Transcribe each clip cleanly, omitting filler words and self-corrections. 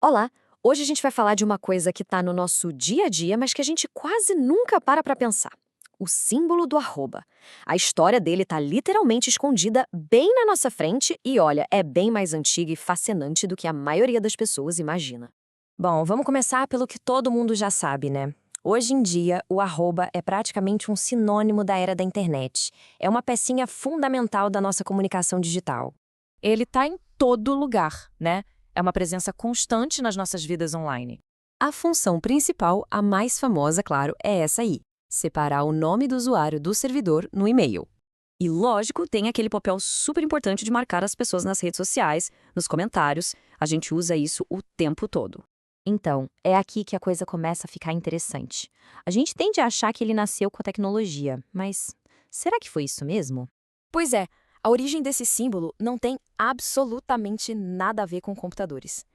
Olá! Hoje a gente vai falar de uma coisa que está no nosso dia a dia, mas que a gente quase nunca para pensar. O símbolo do arroba. A história dele está literalmente escondida bem na nossa frente e, olha, é bem mais antiga e fascinante do que a maioria das pessoas imagina. Bom, vamos começar pelo que todo mundo já sabe, né? Hoje em dia, o arroba é praticamente um sinônimo da era da internet. É uma pecinha fundamental da nossa comunicação digital. Ele está em todo lugar, né? É uma presença constante nas nossas vidas online. A função principal, a mais famosa, claro, é essa aí: separar o nome do usuário do servidor no e-mail. E, lógico, tem aquele papel super importante de marcar as pessoas nas redes sociais, nos comentários. A gente usa isso o tempo todo. Então, é aqui que a coisa começa a ficar interessante. A gente tende a achar que ele nasceu com a tecnologia, mas será que foi isso mesmo? Pois é, a origem desse símbolo não tem absolutamente nada a ver com computadores.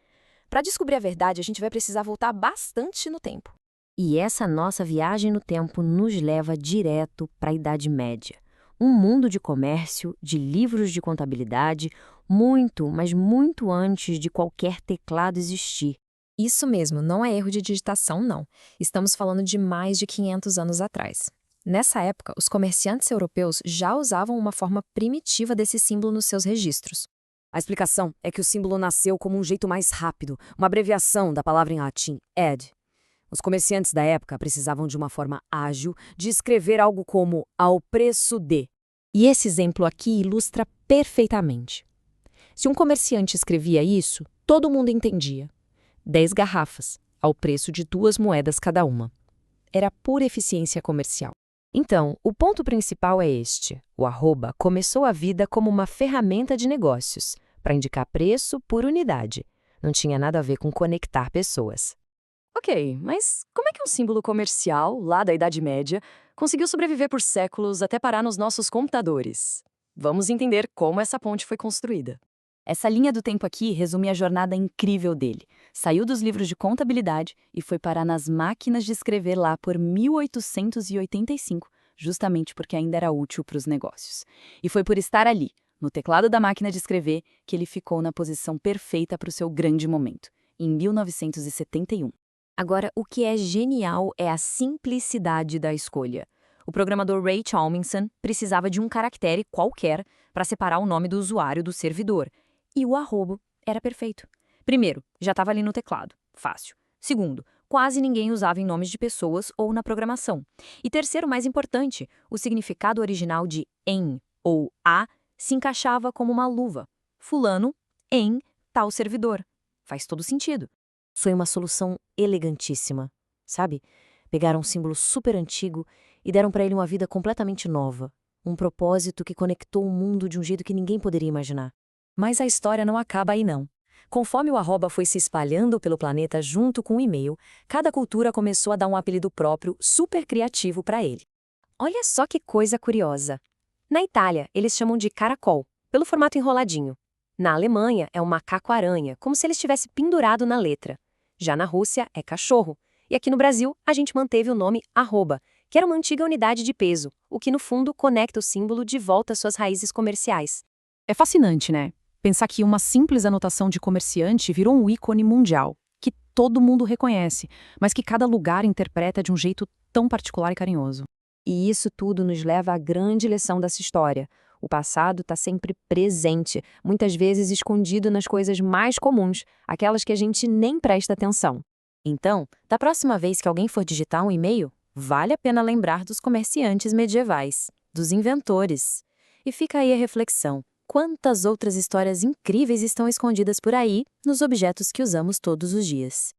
Para descobrir a verdade, a gente vai precisar voltar bastante no tempo. E essa nossa viagem no tempo nos leva direto para a Idade Média. Um mundo de comércio, de livros de contabilidade, muito, mas muito antes de qualquer teclado existir. Isso mesmo, não é erro de digitação, não. Estamos falando de mais de 500 anos atrás. Nessa época, os comerciantes europeus já usavam uma forma primitiva desse símbolo nos seus registros. A explicação é que o símbolo nasceu como um jeito mais rápido, uma abreviação da palavra em latim, ed. Os comerciantes da época precisavam de uma forma ágil de escrever algo como ao preço de. E esse exemplo aqui ilustra perfeitamente. Se um comerciante escrevia isso, todo mundo entendia. 10 garrafas, ao preço de 2 moedas cada uma. Era pura eficiência comercial. Então, o ponto principal é este. O arroba começou a vida como uma ferramenta de negócios, para indicar preço por unidade. Não tinha nada a ver com conectar pessoas. Ok, mas como é que um símbolo comercial, lá da Idade Média, conseguiu sobreviver por séculos até parar nos nossos computadores? Vamos entender como essa ponte foi construída. Essa linha do tempo aqui resume a jornada incrível dele. Saiu dos livros de contabilidade e foi parar nas máquinas de escrever lá por 1885, justamente porque ainda era útil para os negócios. E foi por estar ali, no teclado da máquina de escrever, que ele ficou na posição perfeita para o seu grande momento, em 1971. Agora, o que é genial é a simplicidade da escolha. O programador Ray Chalminson precisava de um caractere qualquer para separar o nome do usuário do servidor. E o arroba era perfeito. Primeiro, já estava ali no teclado. Fácil. Segundo, quase ninguém usava em nomes de pessoas ou na programação. E terceiro, mais importante, o significado original de em ou a se encaixava como uma luva. Fulano em tal servidor. Faz todo sentido. Foi uma solução elegantíssima, sabe? Pegaram um símbolo super antigo e deram para ele uma vida completamente nova. Um propósito que conectou o mundo de um jeito que ninguém poderia imaginar. Mas a história não acaba aí não. Conforme o arroba foi se espalhando pelo planeta junto com o e-mail, cada cultura começou a dar um apelido próprio, super criativo para ele. Olha só que coisa curiosa. Na Itália, eles chamam de caracol, pelo formato enroladinho. Na Alemanha, é um macaco-aranha, como se ele estivesse pendurado na letra. Já na Rússia, é cachorro. E aqui no Brasil, a gente manteve o nome arroba, que era uma antiga unidade de peso, o que no fundo conecta o símbolo de volta às suas raízes comerciais. É fascinante, né? Pensar que uma simples anotação de comerciante virou um ícone mundial, que todo mundo reconhece, mas que cada lugar interpreta de um jeito tão particular e carinhoso. E isso tudo nos leva à grande lição dessa história. O passado está sempre presente, muitas vezes escondido nas coisas mais comuns, aquelas que a gente nem presta atenção. Então, da próxima vez que alguém for digitar um e-mail, vale a pena lembrar dos comerciantes medievais, dos inventores. E fica aí a reflexão. Quantas outras histórias incríveis estão escondidas por aí nos objetos que usamos todos os dias?